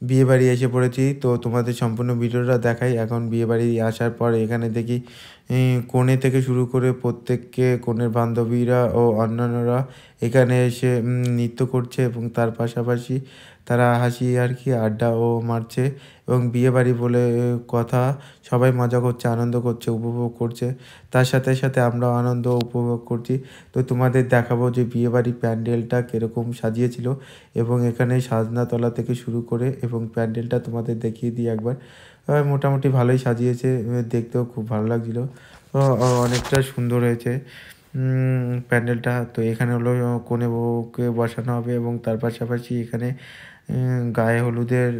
বিয়েবাড়ি এসে পড়েছি। তো তোমাদের সম্পূর্ণ ভিডিওটা দেখাই। এখন বিয়েবাড়ি আসার পর এখানে দেখি কনে থেকে শুরু করে প্রত্যেককে কনের বান্ধবীরা ও অন্যান্যরা এখানে এসে নৃত্য করছে এবং তার পাশাপাশি তারা হাসি আর কি আড্ডাও মারছে এবং বিয়েবাড়ি বলে কথা, সবাই মজা করছে, আনন্দ করছে, উপভোগ করছে। তার সাথে সাথে আমরাও আনন্দ উপভোগ করছি। তো তোমাদের দেখাবো যে বিয়েবাড়ির প্যান্ডেলটা কীরকম সাজিয়েছিল এবং এখানে সাজনাতলা থেকে শুরু করে এবং প্যান্ডেলটা তোমাদের দেখিয়ে দিই একবার। মোটামুটি ভালোই সাজিয়েছে, দেখতেও খুব ভালো লাগছিলো। অনেকটা সুন্দর হয়েছে প্যান্ডেলটা। তো এখানে হলো কনে বউকে বসানো হবে এবং তার পাশাপাশি এখানে গায়ে হলুদের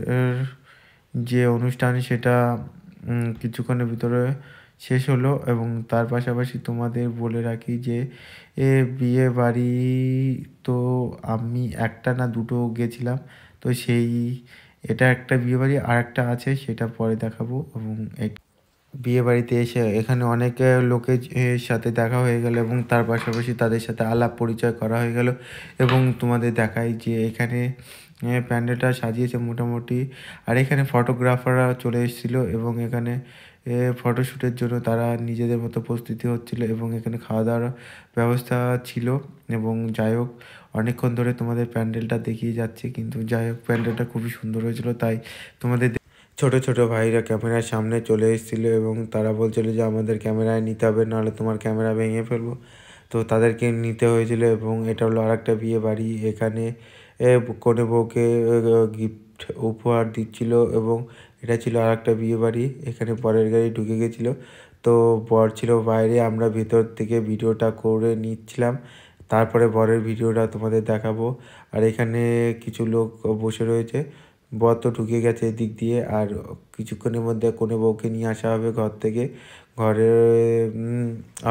যে অনুষ্ঠান সেটা কিছুক্ষণের ভিতরে শেষ হলো এবং তার পাশাপাশি তোমাদের বলে রাখি যে বিয়ে বাড়ি তো আমি একটা না দুটো গেছিলাম। তো এটা একটা বিয়েবাড়ি, আর একটা আছে সেটা পরে দেখাবো। এবং বিয়েবাড়িতে এসে এখানে অনেক লোকের সাথে দেখা হয়ে গেল এবং তার পাশাপাশি তাদের সাথে আলাপ পরিচয় করা হয়ে গেল এবং তোমাদের দেখাই যে এখানে প্যান্ডেলটা সাজিয়েছে মোটামুটি। আর এখানে ফটোগ্রাফাররা চলে এসেছিলো এবং এখানে ফটোশ্যুটের জন্য তারা নিজেদের মতো প্রস্তুতি হচ্ছিলো এবং এখানে খাওয়া দাওয়ার ব্যবস্থা ছিল। এবং যাই হোক, অনেকক্ষণ ধরে তোমাদের প্যান্ডেলটা দেখিয়ে যাচ্ছে, কিন্তু যাই হোক প্যান্ডেলটা খুবই সুন্দর হয়েছিল। তাই তোমাদের ছোট ছোট ভাইরা ক্যামেরার সামনে চলে এসেছিলো এবং তারা বলছিল যে আমাদের ক্যামেরায় নিতে হবে, নাহলে তোমার ক্যামেরা ভেঙে ফেলবো। তো তাদেরকে নিতে হয়েছিল এবং এটা হলো আরেকটা বিয়ে বাড়ি। এখানে কনে বউকে গিফট উপহার দিচ্ছিল এবং এটা ছিল আরেকটা বিয়ে বাড়ি। এখানে বরের গাড়ি ঢুকে গেছিলো, তো বর ছিল বাইরে, আমরা ভেতর থেকে ভিডিওটা করে নিচ্ছিলাম। তারপরে বরের ভিডিওটা তোমাদের দেখাবো। আর এখানে কিছু লোক বসে রয়েছে, বর তো ঢুকে গেছে এদিক দিয়ে, আর কিছুক্ষণের মধ্যে কনে বউকে নিয়ে আসা হবে ঘর থেকে। ঘরে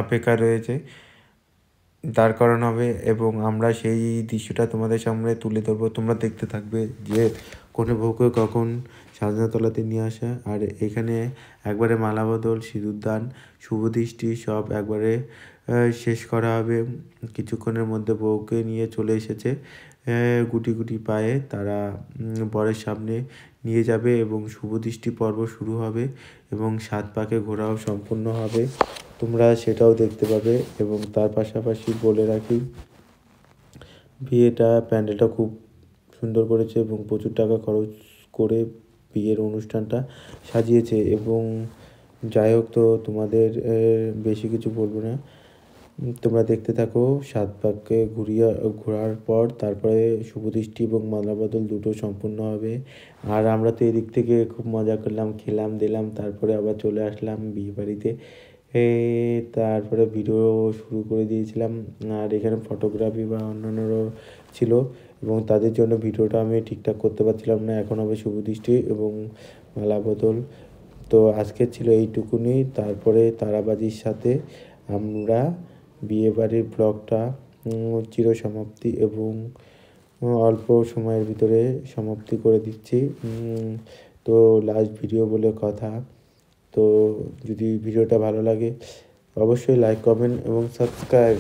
অপেক্ষা রয়েছে, দাঁড় করানো হবে এবং আমরা সেই দৃশ্যটা তোমাদের সামনে তুলে ধরবো। তোমরা দেখতে থাকবে যে কনে বউকে কখন সাজনাতলাতে নিয়ে আসা। আর এখানে একবারে মালা বদল, সিঁদুরদান, শুভদৃষ্টি সব একবারে শেষ করা হবে। কিছুক্ষণের মধ্যে বউকে নিয়ে চলে এসেছে গুটি গুটি পায়ে, তারা বরের সামনে নিয়ে যাবে এবং শুভদৃষ্টি পর্ব শুরু হবে এবং 7 পাকে ঘোরাও সম্পূর্ণ হবে। তোমরা সেটাও দেখতে পাবে। এবং তার পাশাপাশি বলে রাখি, প্যান্ডেলটা খুব সুন্দর করেছে এবং প্রচুর টাকা খরচ করে বিয়ের অনুষ্ঠানটা সাজিয়েছে। এবং যাই হোক, তো তোমাদের বেশি কিছু বলবো না, তোমরা দেখতে থাকো। 7 পাককে ঘোরার পর তারপরে শুভদৃষ্টি এবং মালা বদল দুটো সম্পূর্ণ হবে। আর আমরা তো এদিক থেকে খুব মজা করলাম, খেলাম দিলাম, তারপরে আবার চলে আসলাম বিয়েবাড়িতে। তারপরে ভিডিও শুরু করে দিয়েছিলাম। আর এখানে ফটোগ্রাফি বা অন্যান্যরাও ছিল এবং তাদের জন্য ভিডিওটা আমি ঠিকঠাক করতে পারছিলাম না। এখন হবে শুভদৃষ্টি এবং মালা বদল। তো আজকে ছিল এইটুকুনি। তারপরে তারাবাজির সাথে আমরা বিয়েবাড়ির ব্লগটা চিরসমাপ্তি এবং অল্প সময়ের ভিতরে সমাপ্তি করে দিচ্ছি। তো লাস্ট ভিডিও বলে কথা। তো যদি ভিডিওটা ভালো লাগে অবশ্যই লাইক, কমেন্ট এবং সাবস্ক্রাইব।